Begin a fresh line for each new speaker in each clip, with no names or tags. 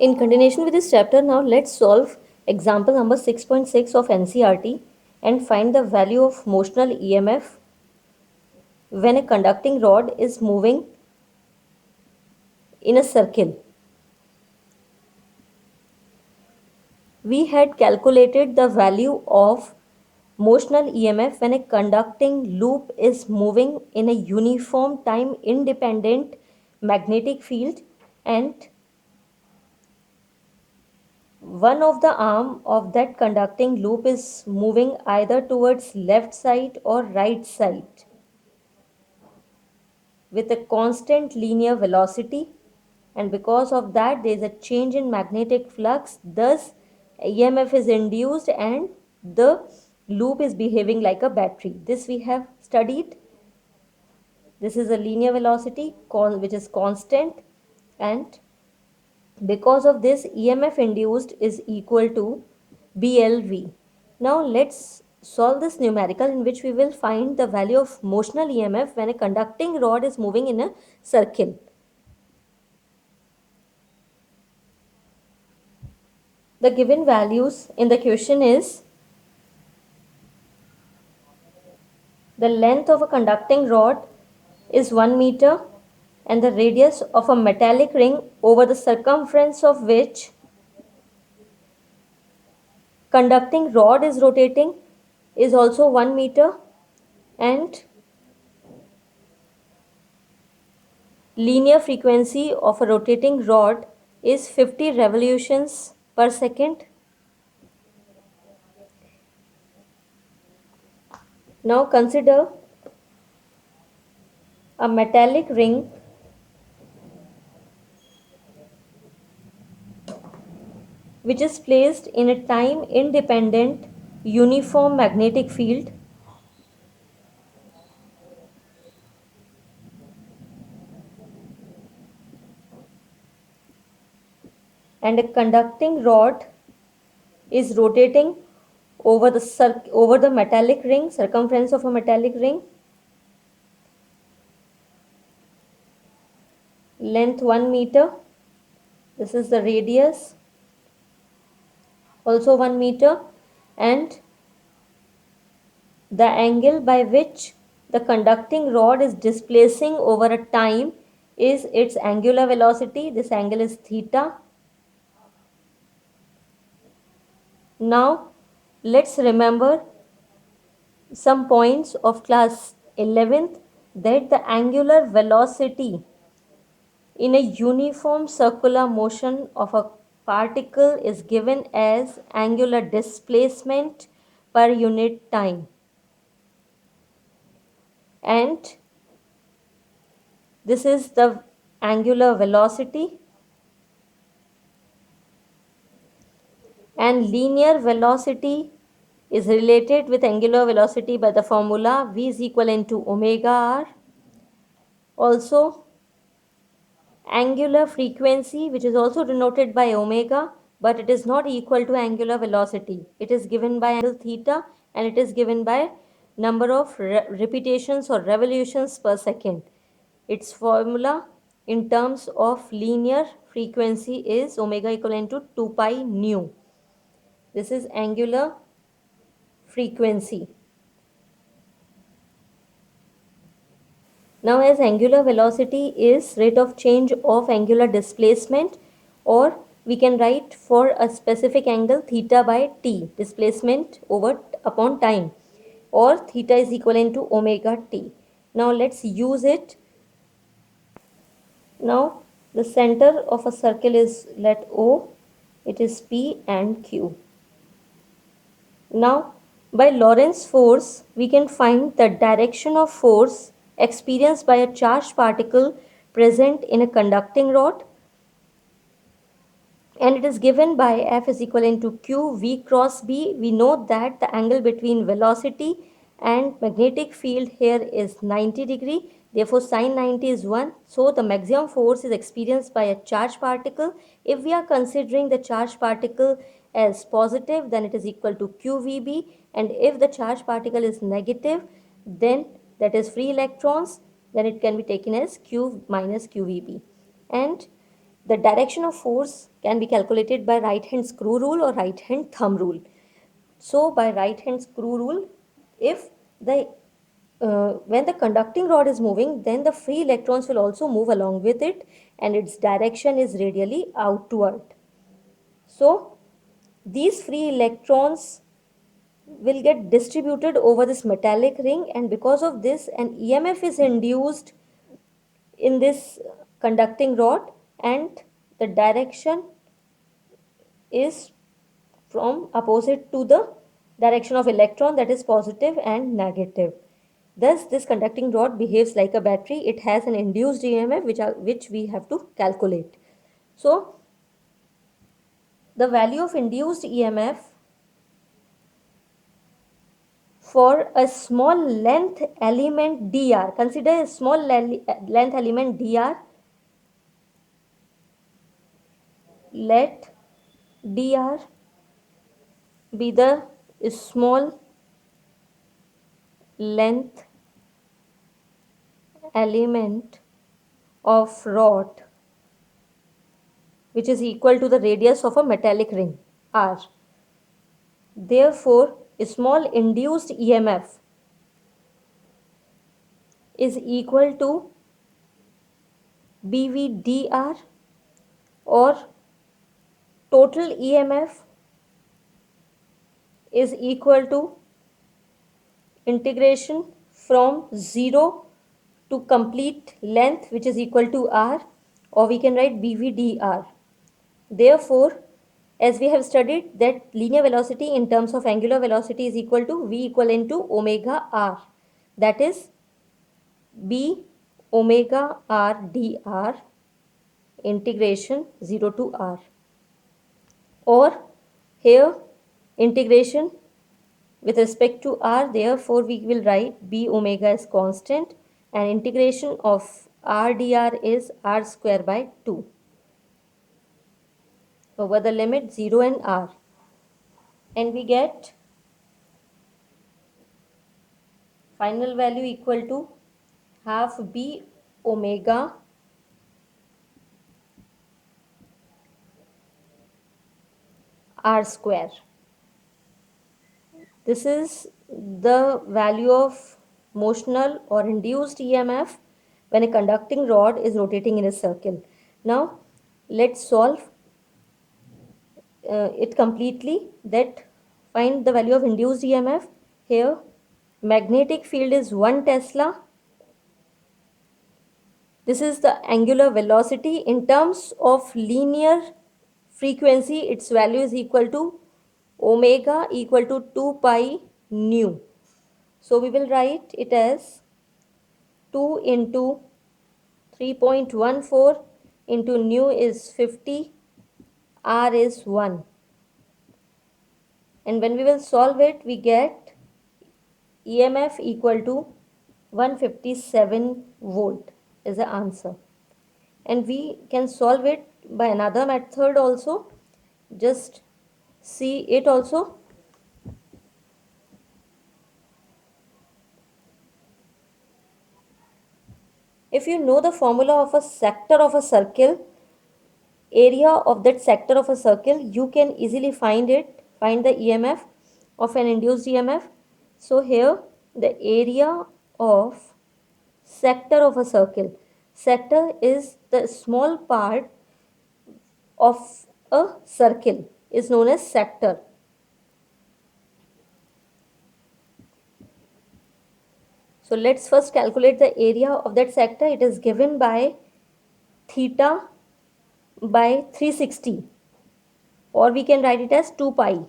In continuation with this chapter, now let's solve example number 6.6 of NCERT and find the value of motional EMF when a conducting rod is moving in a circle. We had calculated the value of motional EMF when a conducting loop is moving in a uniform time independent magnetic field and one of the arm of that conducting loop is moving either towards left side or right side with a constant linear velocity, and because of that there is a change in magnetic flux, thus EMF is induced and the loop is behaving like a battery. This we have studied. This is a linear velocity which is constant, and because of this EMF induced is equal to BLV. Now let's solve this numerical in which we will find the value of motional EMF when a conducting rod is moving in a circle. The given values in the question is the length of a conducting rod is 1 meter and the radius of a metallic ring over the circumference of which conducting rod is rotating is also 1 meter, and linear frequency of a rotating rod is 50 revolutions per second. Now consider a metallic ring which is placed in a time independent uniform magnetic field and a conducting rod is rotating over the metallic ring, circumference of a metallic ring, length 1 meter. This is the radius, also 1 meter, and the angle by which the conducting rod is displacing over a time is its angular velocity. This angle is theta. Now let's remember some points of class 11th, that the angular velocity in a uniform circular motion of a particle is given as angular displacement per unit time, and this is the angular velocity, and linear velocity is related with angular velocity by the formula V is equivalent to omega r. Also angular frequency, which is also denoted by omega, but it is not equal to angular velocity. It is given by angle theta and it is given by number of repetitions or revolutions per second. Its formula in terms of linear frequency is omega equivalent to 2 pi nu. This is angular frequency. Now as angular velocity is rate of change of angular displacement, or we can write for a specific angle theta by t, displacement over upon time, or theta is equivalent to omega t. Now let's use it. Now the center of a circle is let O, it is P and Q. Now by Lorentz force we can find the direction of force experienced by a charged particle present in a conducting rod, and it is given by F is equivalent to Q V cross B. We know that the angle between velocity and magnetic field here is 90 degree. Therefore sin 90 is 1. So the maximum force is experienced by a charged particle. If we are considering the charged particle as positive, then it is equal to QVB, and if the charged particle is negative, then that is free electrons, then it can be taken as Q minus QVB. And The direction of force can be calculated by right hand screw rule or right hand thumb rule. So by right hand screw rule, if the when the conducting rod is moving, then the free electrons will also move along with it, and its direction is radially outward. So these free electrons will get distributed over this metallic ring, and because of this an EMF is induced in this conducting rod, and the direction is from opposite to the direction of electron, that is positive and negative. Thus this conducting rod behaves like a battery. It has an induced EMF which we have to calculate. So the value of induced EMF for a small length element dr, consider a small length element dr. Let dr be the small length element of rod which is equal to the radius of a metallic ring r. Therefore, a small induced EMF is equal to BVDR, or total EMF is equal to integration from 0 to complete length which is equal to R, or we can write BVDR. Therefore, as we have studied that linear velocity in terms of angular velocity is equal to V equivalent to omega R, that is B omega R dr integration 0 to R, or here integration with respect to R, therefore we will write B omega is constant and integration of R dr is R square by 2 over the limit 0 and R, and we get final value equal to half B omega R square. This is the value of motional or induced EMF when a conducting rod is rotating in a circle. Now let's solve it completely. That find the value of induced EMF. Here magnetic field is 1 Tesla. This is the angular velocity. In terms of linear frequency, its value is equal to omega equal to 2 pi nu. So we will write it as 2 into 3.14 into nu is 50, R is 1. And when we will solve it, we get EMF equal to 157 volt is the answer. And we can solve it by another method also. Just see it also. If you know the formula of a sector of a circle, area of that sector of a circle, you can easily find the EMF of an induced EMF. So here the area of sector of a circle, sector is the small part of a circle, is known as sector. So let's first calculate the area of that sector. It is given by theta by 360, or we can write it as 2 pi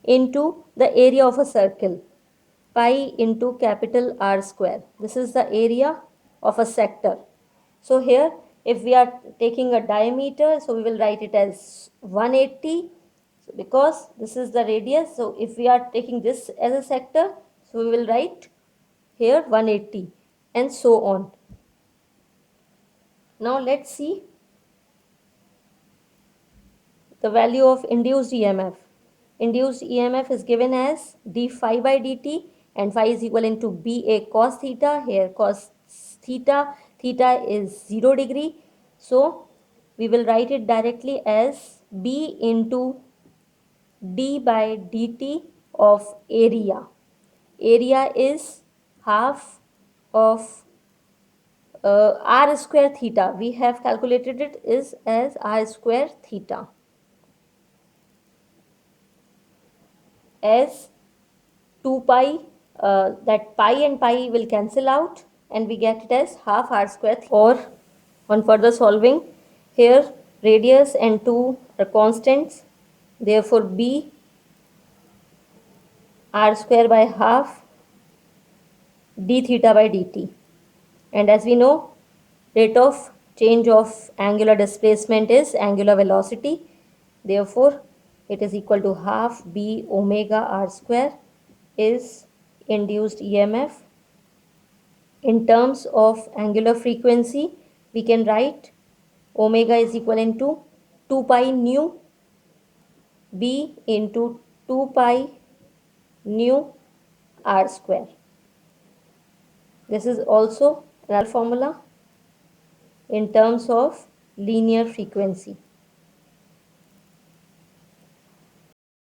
into the area of a circle, pi into capital R square. This is the area of a sector. So here if we are taking a diameter, so we will write it as 180. So because this is the radius, so if we are taking this as a sector, so we will write here 180 and so on. Now let's see the value of induced EMF. Induced EMF is given as d phi by dt, and phi is equivalent to BA cos theta. Here cos theta, theta is 0 degree. So we will write it directly as B into d by dt of area. Area is half of r square theta. We have calculated it is as r square theta, as 2 pi, that pi and pi will cancel out and we get it as half r square theta. Or on further solving, here radius and 2 are constants, therefore b r square by half d theta by dt. And as we know, rate of change of angular displacement is angular velocity. Therefore, it is equal to half b omega r square is induced EMF. In terms of angular frequency, we can write omega is equivalent to 2 pi nu b into 2 pi nu r square. This is also another formula in terms of linear frequency.